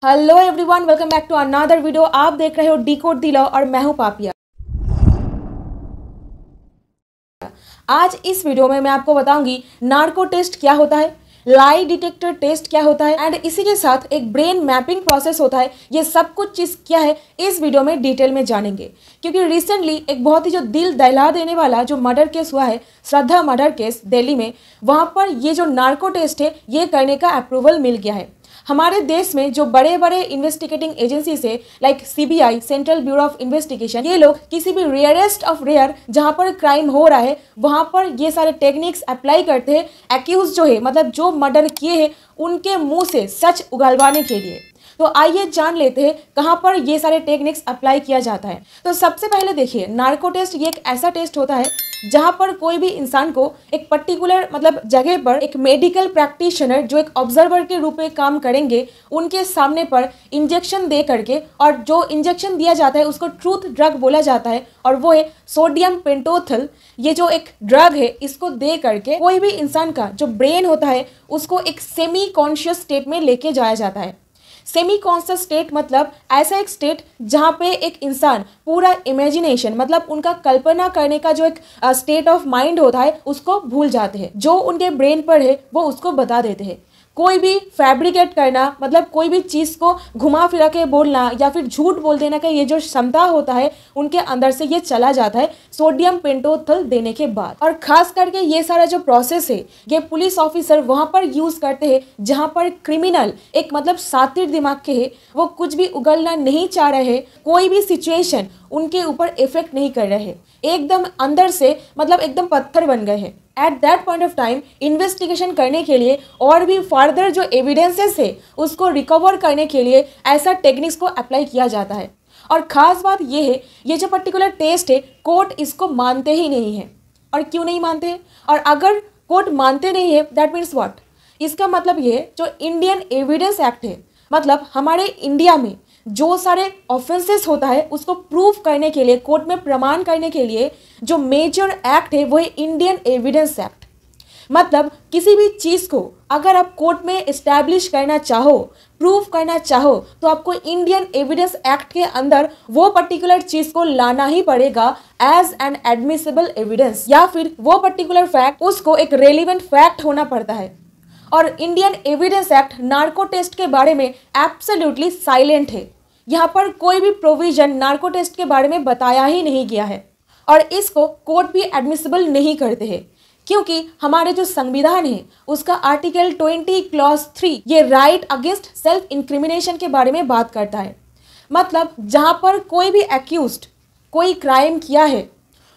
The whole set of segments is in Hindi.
Hello everyone, welcome back to another video. आप देख रहे हो डिकोड द लॉ और मैं हूं पापिया। आज इस वीडियो में मैं आपको बताऊंगी नार्को टेस्ट क्या होता है, लाई डिटेक्टर टेस्ट क्या होता है एंड इसी के साथ एक ब्रेन मैपिंग प्रोसेस होता है। ये सब कुछ चीज़ क्या है इस वीडियो में डिटेल में जानेंगे, क्योंकि रिसेंटली एक बहुत ही जो दिल दहला देने वाला जो मर्डर केस हुआ है, श्रद्धा मर्डर केस दिल्ली में, वहाँ पर ये जो नार्को टेस्ट है ये करने का अप्रूवल मिल गया है। हमारे देश में जो बड़े बड़े इन्वेस्टिगेटिंग एजेंसी से like CBI, central bureau of investigation, ये लोग किसी भी रेयरेस्ट ऑफ रेयर जहाँ पर क्राइम हो रहा है वहाँ पर ये सारे टेक्निक्स अप्लाई करते हैं एक्यूज जो है, मतलब जो मर्डर किए हैं उनके मुंह से सच उगलवाने के लिए। तो आइए जान लेते हैं कहाँ पर ये सारे टेक्निक्स अप्लाई किया जाता है। तो सबसे पहले देखिए, नार्को टेस्ट ये एक ऐसा टेस्ट होता है जहाँ पर कोई भी इंसान को एक पर्टिकुलर मतलब जगह पर एक मेडिकल प्रैक्टिशनर जो एक ऑब्जर्वर के रूप में काम करेंगे, उनके सामने पर इंजेक्शन दे करके, और जो इंजेक्शन दिया जाता है उसको ट्रूथ ड्रग बोला जाता है और वो है सोडियम पेंटोथल। ये जो एक ड्रग है इसको दे करके कोई भी इंसान का जो ब्रेन होता है उसको एक सेमी कॉन्शियस स्टेट में लेके जाया जाता है। सेमी कॉन्शियस स्टेट मतलब ऐसा एक स्टेट जहाँ पे एक इंसान पूरा इमेजिनेशन मतलब उनका कल्पना करने का जो एक स्टेट ऑफ माइंड होता है उसको भूल जाते हैं। जो उनके ब्रेन पर है वो उसको बता देते हैं। कोई भी फैब्रिकेट करना मतलब कोई भी चीज़ को घुमा फिरा के बोलना या फिर झूठ बोल देना का ये जो क्षमता होता है उनके अंदर से ये चला जाता है सोडियम पेंटोथल देने के बाद। और खास करके ये सारा जो प्रोसेस है ये पुलिस ऑफिसर वहाँ पर यूज़ करते हैं जहाँ पर क्रिमिनल एक मतलब सातिर दिमाग के है, वो कुछ भी उगलना नहीं चाह रहे, कोई भी सिचुएशन उनके ऊपर इफेक्ट नहीं कर रहे, एकदम अंदर से मतलब एकदम पत्थर बन गए हैं। At that point of time investigation करने के लिए और भी फर्दर जो एविडेंसेस है उसको रिकवर करने के लिए ऐसा टेक्निक्स को अप्लाई किया जाता है। और ख़ास बात ये है, ये जो पर्टिकुलर टेस्ट है कोर्ट इसको मानते ही नहीं है। और क्यों नहीं मानते हैं? और अगर कोर्ट मानते नहीं है दैट मीन्स व्हाट? इसका मतलब ये है जो इंडियन एविडेंस एक्ट है, मतलब हमारे इंडिया में जो सारे ऑफेंसेस होता है उसको प्रूव करने के लिए, कोर्ट में प्रमाण करने के लिए जो मेजर एक्ट है वो है इंडियन एविडेंस एक्ट। मतलब किसी भी चीज़ को अगर आप कोर्ट में इस्टेब्लिश करना चाहो, प्रूव करना चाहो, तो आपको इंडियन एविडेंस एक्ट के अंदर वो पर्टिकुलर चीज़ को लाना ही पड़ेगा एज एन एडमिसिबल एविडेंस, या फिर वो पर्टिकुलर फैक्ट उसको एक रेलिवेंट फैक्ट होना पड़ता है। और Indian evidence act narco test के बारे में एब्सोल्युटली साइलेंट है। यहाँ पर कोई भी प्रोविजन नार्को टेस्ट के बारे में बताया ही नहीं गया है और इसको कोर्ट भी एडमिसिबल नहीं करते हैं, क्योंकि हमारे जो संविधान है उसका आर्टिकल 20 क्लॉज 3 ये राइट अगेंस्ट सेल्फ इंक्रिमिनेशन के बारे में बात करता है। मतलब जहाँ पर कोई भी एक्यूज्ड कोई क्राइम किया है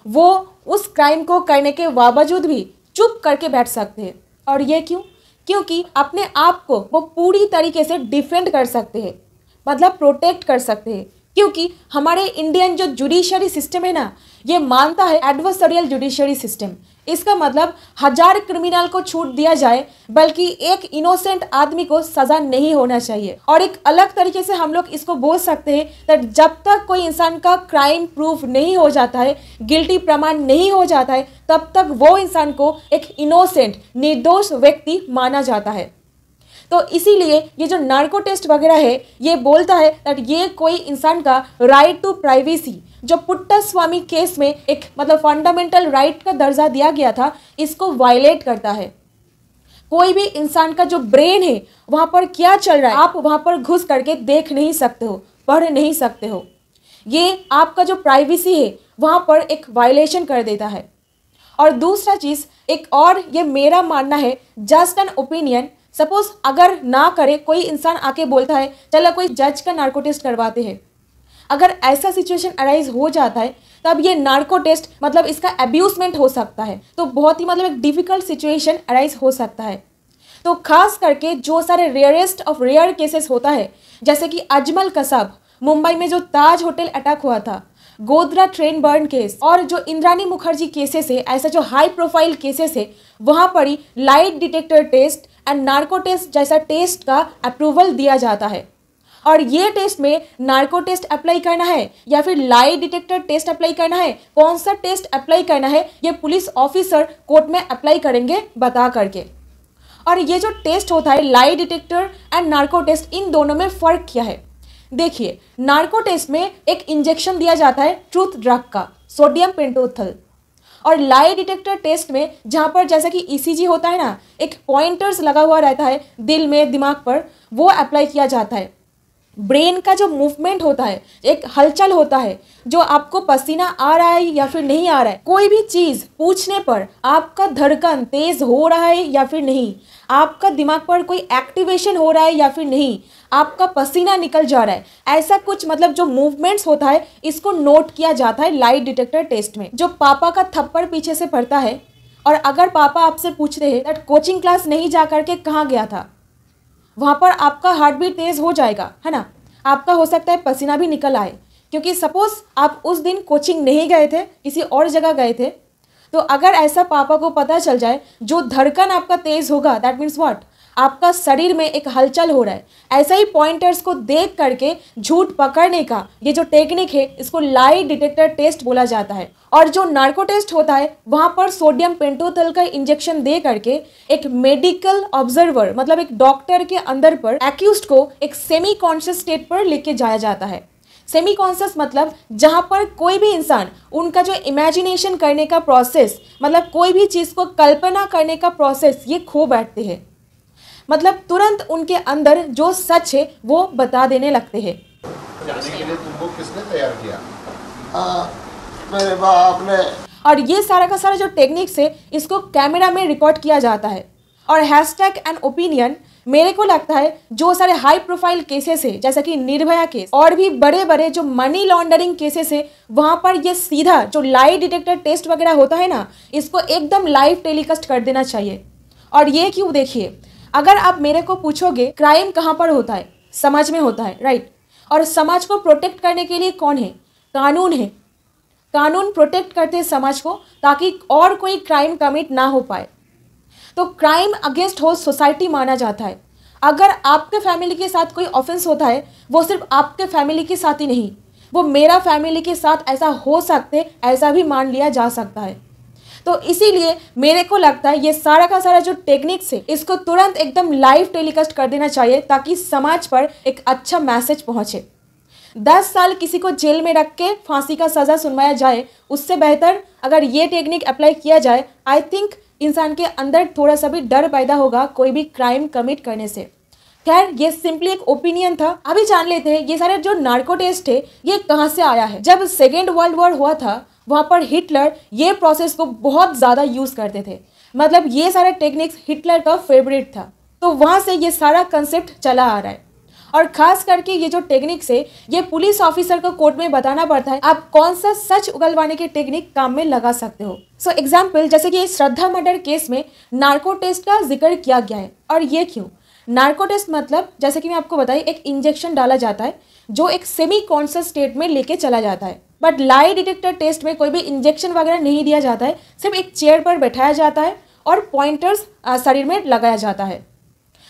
वो उस क्राइम को करने के बावजूद भी चुप करके बैठ सकते हैं। और ये क्यों? क्योंकि अपने आप को वो पूरी तरीके से डिफेंड कर सकते हैं, मतलब प्रोटेक्ट कर सकते हैं। क्योंकि हमारे इंडियन जो जुडिशरी सिस्टम है ना, ये मानता है एडवर्सरियल जुडिशरी सिस्टम। इसका मतलब 1000 क्रिमिनल को छूट दिया जाए बल्कि एक इनोसेंट आदमी को सजा नहीं होना चाहिए। और एक अलग तरीके से हम लोग इसको बोल सकते हैं कि जब तक कोई इंसान का क्राइम प्रूफ नहीं हो जाता है, गिल्टी प्रमाण नहीं हो जाता है, तब तक वो इंसान को एक इनोसेंट निर्दोष व्यक्ति माना जाता है। तो इसीलिए ये जो नार्को टेस्ट वगैरह है ये बोलता है दैट ये कोई इंसान का राइट टू प्राइवेसी जो पुट्टास्वामी केस में एक मतलब फंडामेंटल राइट का दर्जा दिया गया था, इसको वायलेट करता है। कोई भी इंसान का जो ब्रेन है वहाँ पर क्या चल रहा है आप वहाँ पर घुस करके देख नहीं सकते हो, पढ़ नहीं सकते हो। ये आपका जो प्राइवेसी है वहाँ पर एक वायलेशन कर देता है। और दूसरा चीज़ एक और, ये मेरा मानना है, जस्ट एन ओपिनियन, सपोज अगर ना करे कोई इंसान आके बोलता है चलो कोई जज का नार्को टेस्ट करवाते हैं, अगर ऐसा सिचुएशन अराइज हो जाता है तब ये नार्को टेस्ट मतलब इसका अब्यूजमेंट हो सकता है, तो बहुत ही मतलब एक डिफिकल्ट सिचुएशन अराइज हो सकता है। तो खास करके जो सारे रेयरेस्ट ऑफ रेयर केसेस होता है, जैसे कि अजमल कसाब मुंबई में जो ताज होटल अटैक हुआ था, गोधरा ट्रेन बर्न केस और जो इंद्रानी मुखर्जी केसेस है, ऐसा जो हाई प्रोफाइल केसेस है, वहाँ पर ही lie detector test and narco test जैसा टेस्ट का अप्रूवल दिया जाता है। और ये टेस्ट में नार्को टेस्ट अप्लाई करना है या फिर लाई डिटेक्टर टेस्ट अप्लाई करना है, कौन सा टेस्ट अप्लाई करना है, ये पुलिस ऑफिसर कोर्ट में अप्लाई करेंगे बता करके। और ये जो टेस्ट होता है lie detector and narco test, इन दोनों में फ़र्क क्या है? देखिए, नार्को टेस्ट में एक इंजेक्शन दिया जाता है ट्रूथ ड्रग का, सोडियम पेंटोथल, और लाई डिटेक्टर टेस्ट में जहाँ पर जैसा कि ईसीजी होता है ना, एक पॉइंटर्स लगा हुआ रहता है दिल में, दिमाग पर, वो अप्लाई किया जाता है। ब्रेन का जो मूवमेंट होता है, एक हलचल होता है, जो आपको पसीना आ रहा है या फिर नहीं आ रहा है, कोई भी चीज़ पूछने पर आपका धड़कन तेज हो रहा है या फिर नहीं, आपका दिमाग पर कोई एक्टिवेशन हो रहा है या फिर नहीं, आपका पसीना निकल जा रहा है, ऐसा कुछ मतलब जो मूवमेंट्स होता है, इसको नोट किया जाता है लाई डिटेक्टर टेस्ट में। जो पापा का थप्पड़ पीछे से पड़ता है, और अगर पापा आपसे पूछ रहे हैं दैट कोचिंग क्लास नहीं जा करके कहाँ गया था, वहाँ पर आपका हार्ट बीट तेज़ हो जाएगा, है ना। आपका हो सकता है पसीना भी निकल आए, क्योंकि सपोज़ आप उस दिन कोचिंग नहीं गए थे, किसी और जगह गए थे, तो अगर ऐसा पापा को पता चल जाए, जो धड़कन आपका तेज़ होगा, दैट मीन्स व्हाट, आपका शरीर में एक हलचल हो रहा है। ऐसा ही पॉइंटर्स को देख करके झूठ पकड़ने का ये जो टेक्निक है, इसको लाई डिटेक्टर टेस्ट बोला जाता है। और जो नार्को टेस्ट होता है, वहाँ पर सोडियम पेंटोथल का इंजेक्शन दे करके एक मेडिकल ऑब्जर्वर, मतलब एक डॉक्टर के अंदर पर एक्यूज्ड को एक सेमी कॉन्शियस स्टेट पर लेके जाया जाता है। सेमी कॉन्शियस मतलब जहाँ पर कोई भी इंसान उनका जो इमेजिनेशन करने का प्रोसेस, मतलब कोई भी चीज़ को कल्पना करने का प्रोसेस, ये खो बैठते हैं। मतलब तुरंत उनके अंदर जो सच है वो बता देने लगते हैं। जाने के लिए तुमको किसने तैयार किया? मेरे बाप ने। और ये सारा का सारा जो टेक्निक्स है, इसको कैमरा में रिकॉर्ड किया जाता है। और हैशटैग एंड ओपिनियन, मेरे को लगता है जो सारे हाई प्रोफाइल केसेस है, जैसा कि निर्भया केस और भी बड़े बड़े जो मनी लॉन्ड्रिंग केसेस है, वहाँ पर ये सीधा जो लाई डिटेक्टर टेस्ट वगैरह होता है ना, इसको एकदम लाइव टेलीकास्ट कर देना चाहिए। और ये क्यों, देखिए, अगर आप मेरे को पूछोगे क्राइम कहाँ पर होता है, समाज में होता है, राइट। और समाज को प्रोटेक्ट करने के लिए कौन है? कानून है। कानून प्रोटेक्ट करते हैं समाज को, ताकि और कोई क्राइम कमिट ना हो पाए। तो क्राइम अगेंस्ट होल सोसाइटी माना जाता है। अगर आपके फैमिली के साथ कोई ऑफेंस होता है, वो सिर्फ आपके फैमिली के साथ ही नहीं, वो मेरा फैमिली के साथ ऐसा हो सकते, ऐसा भी मान लिया जा सकता है। तो इसीलिए मेरे को लगता है ये सारा का सारा जो टेक्निक्स है, इसको तुरंत एकदम लाइव टेलीकास्ट कर देना चाहिए, ताकि समाज पर एक अच्छा मैसेज पहुंचे। 10 साल किसी को जेल में रख के फांसी का सज़ा सुनवाया जाए, उससे बेहतर अगर ये टेक्निक अप्लाई किया जाए, आई थिंक इंसान के अंदर थोड़ा सा भी डर पैदा होगा कोई भी क्राइम कमिट करने से। खैर, ये सिंपली एक ओपिनियन था। अभी जान लेते हैं ये सारे जो नार्को टेस्ट है, ये कहाँ से आया है। जब सेकेंड वर्ल्ड वॉर हुआ था, वहाँ पर हिटलर ये प्रोसेस को बहुत ज़्यादा यूज़ करते थे। मतलब ये सारे टेक्निक्स हिटलर का फेवरेट था, तो वहाँ से ये सारा कंसेप्ट चला आ रहा है। और ख़ास करके ये जो टेक्निक्स है, ये पुलिस ऑफिसर को कोर्ट में बताना पड़ता है आप कौन सा सच उगलवाने के टेक्निक काम में लगा सकते हो। सो एग्जाम्पल, जैसे कि श्रद्धा मर्डर केस में नार्को टेस्ट का जिक्र किया गया है। और ये क्यों? नार्को टेस्ट मतलब, जैसे कि मैं आपको बताई, एक इंजेक्शन डाला जाता है जो एक सेमी कॉन्शियस स्टेट में लेके चला जाता है। बट लाई डिटेक्टर टेस्ट में कोई भी इंजेक्शन वगैरह नहीं दिया जाता है, सिर्फ एक चेयर पर बैठाया जाता है और पॉइंटर्स शरीर में लगाया जाता है।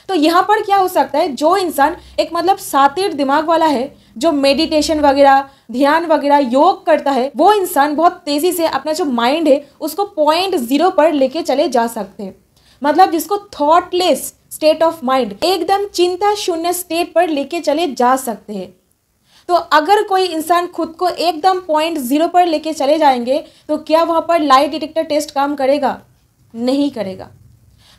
तो यहाँ पर क्या हो सकता है, जो इंसान एक मतलब सातिर दिमाग वाला है, जो मेडिटेशन वगैरह, ध्यान वगैरह, योग करता है, वो इंसान बहुत तेज़ी से अपना जो माइंड है उसको 0.0 पर लेके चले जा सकते हैं। मतलब जिसको थॉटलेस स्टेट ऑफ माइंड, एकदम चिंता शून्य स्टेट पर लेके चले जा सकते हैं। तो अगर कोई इंसान खुद को एकदम 0.0 पर लेके चले जाएंगे, तो क्या वहाँ पर लाई डिटेक्टर टेस्ट काम करेगा? नहीं करेगा।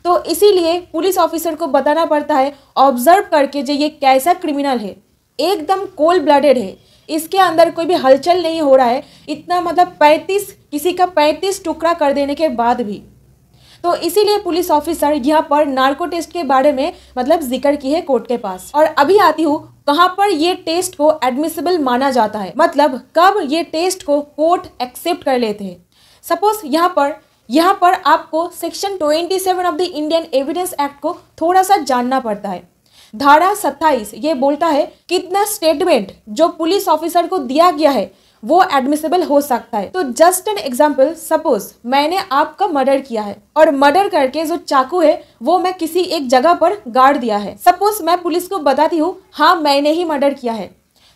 तो इसीलिए पुलिस ऑफिसर को बताना पड़ता है ऑब्जर्व करके, जो ये कैसा क्रिमिनल है, एकदम कोल्ड ब्लडेड है, इसके अंदर कोई भी हलचल नहीं हो रहा है, इतना मतलब 35 किसी का 35 टुकड़ा कर देने के बाद भी। तो इसीलिए पुलिस ऑफिसर यहाँ पर नार्को टेस्ट के बारे में मतलब जिक्र की है कोर्ट के पास। और अभी आती हूँ कहाँ पर ये टेस्ट को एडमिसिबल माना जाता है, मतलब कब ये टेस्ट को कोर्ट एक्सेप्ट कर लेते हैं। सपोज यहाँ पर आपको section 27 of the Indian evidence act को थोड़ा सा जानना पड़ता है। धारा 27 ये बोलता है कितना स्टेटमेंट जो पुलिस ऑफिसर को दिया गया है वो एडमिसिबल हो सकता है। तो जस्ट एन एग्जाम्पल, सपोज मैंने आपका मर्डर किया है और मर्डर करके जो चाकू है वो मैं किसी एक जगह पर गाड़ दिया है। सपोज मैं पुलिस को बताती हूँ हाँ मैंने ही मर्डर किया है,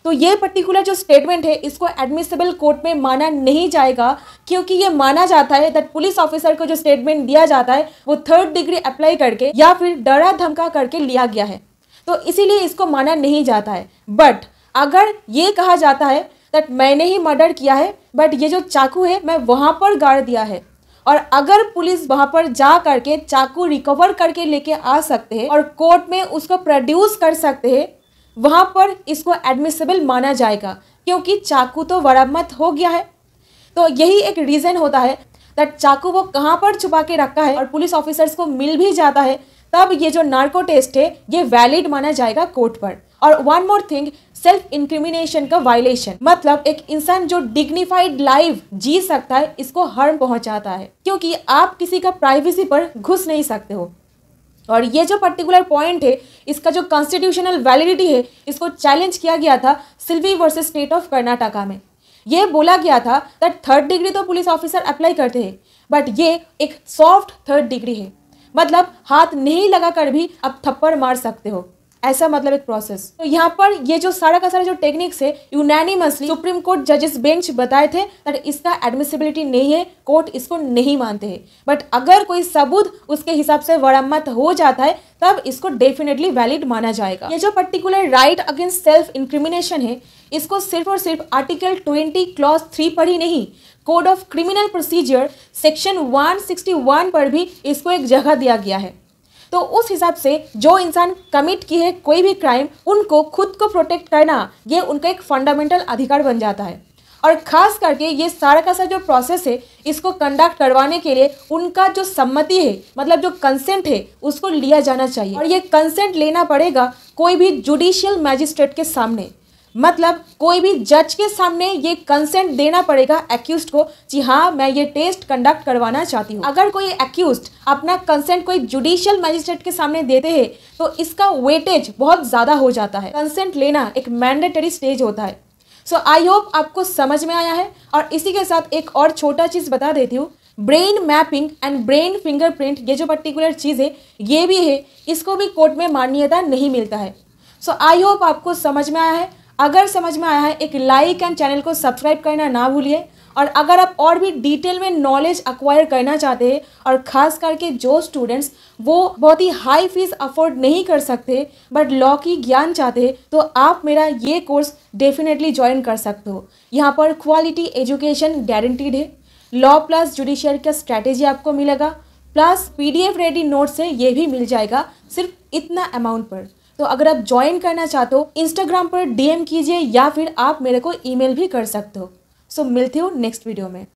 तो ये पर्टिकुलर जो स्टेटमेंट है इसको एडमिसिबल कोर्ट में माना नहीं जाएगा, क्योंकि ये माना जाता है दैट पुलिस ऑफिसर को जो स्टेटमेंट दिया जाता है वो थर्ड डिग्री अप्लाई करके या फिर डरा धमका करके लिया गया है, तो इसीलिए इसको माना नहीं जाता है। बट अगर ये कहा जाता है दैट मैंने ही मर्डर किया है बट ये जो चाकू है मैं वहाँ पर गाड़ दिया है, और अगर पुलिस वहाँ पर जा करके चाकू रिकवर करके लेके आ सकते हैं और कोर्ट में उसको प्रोड्यूस कर सकते हैं, वहाँ पर इसको एडमिसिबल माना जाएगा, क्योंकि चाकू तो बरामद हो गया है। तो यही एक रीज़न होता है दैट चाकू वो कहाँ पर छुपा के रखा है और पुलिस ऑफिसर्स को मिल भी जाता है, तब ये जो नार्को टेस्ट है ये वैलिड माना जाएगा कोर्ट पर। और one more thing, self incrimination का वायलेशन, मतलब एक इंसान जो डिग्निफाइड लाइफ जी सकता है इसको हार्म पहुंचाता है, क्योंकि आप किसी का प्राइवेसी पर घुस नहीं सकते हो। और ये जो पर्टिकुलर पॉइंट है इसका जो कॉन्स्टिट्यूशनल वैलिडिटी है इसको चैलेंज किया गया था Silvi versus state of Karnataka में। ये बोला गया था दैट थर्ड डिग्री तो पुलिस ऑफिसर अप्लाई करते हैं, बट ये एक सॉफ्ट थर्ड डिग्री है, मतलब हाथ नहीं लगा कर भी आप थप्पड़ मार सकते हो, ऐसा मतलब एक प्रोसेस। तो यहाँ पर ये जो सारा का सारा जो टेक्निक्स है यूनानिमसली सुप्रीम कोर्ट जजेस बेंच बताए थे दैट इसका एडमिसिबिलिटी नहीं है, कोर्ट इसको नहीं मानते हैं। बट अगर कोई सबूत उसके हिसाब से बरामद हो जाता है तब इसको डेफिनेटली वैलिड माना जाएगा। ये जो particular right against self incrimination है इसको सिर्फ और सिर्फ आर्टिकल 20 क्लॉज 3 पर ही नहीं, code of criminal procedure section 161 पर भी इसको एक जगह दिया गया है। तो उस हिसाब से जो इंसान कमिट की है कोई भी क्राइम, उनको खुद को प्रोटेक्ट करना ये उनका एक फंडामेंटल अधिकार बन जाता है। और खास करके ये सारा का सारा जो प्रोसेस है इसको कंडक्ट करवाने के लिए उनका जो सम्मति है, मतलब जो कंसेंट है उसको लिया जाना चाहिए। और ये कंसेंट लेना पड़ेगा कोई भी जुडिशियल मैजिस्ट्रेट के सामने, मतलब कोई भी जज के सामने ये कंसेंट देना पड़ेगा एक्यूज्ड को, जी हाँ मैं ये टेस्ट कंडक्ट करवाना चाहती हूँ। अगर कोई एक्यूज्ड अपना कंसेंट कोई जुडिशियल मैजिस्ट्रेट के सामने देते हैं तो इसका वेटेज बहुत ज़्यादा हो जाता है। कंसेंट लेना एक मैंडेटरी स्टेज होता है। सो आई होप आपको समझ में आया है। और इसी के साथ एक और छोटा चीज़ बता देती हूँ, brain mapping and brain fingerprint ये जो पर्टिकुलर चीज़ है ये भी है, इसको भी कोर्ट में मान्यता नहीं मिलता है। सो आई होप आपको समझ में आया है। अगर समझ में आया है एक लाइक एंड चैनल को सब्सक्राइब करना ना भूलिए। और अगर आप और भी डिटेल में नॉलेज अक्वायर करना चाहते हैं और ख़ास करके जो स्टूडेंट्स वो बहुत ही हाई फीस अफोर्ड नहीं कर सकते बट लॉ की ज्ञान चाहते हैं, तो आप मेरा ये कोर्स डेफिनेटली ज्वाइन कर सकते हो। यहाँ पर क्वालिटी एजुकेशन गारंटीड है, लॉ प्लस जुडिशियल का स्ट्रैटेजी आपको मिलेगा, प्लस PDF रेडी नोट्स है ये भी मिल जाएगा सिर्फ इतना अमाउंट पर। तो अगर आप ज्वाइन करना चाहते हो इंस्टाग्राम पर DM कीजिए या फिर आप मेरे को ईमेल भी कर सकते हो। सो मिलती हूँ नेक्स्ट वीडियो में।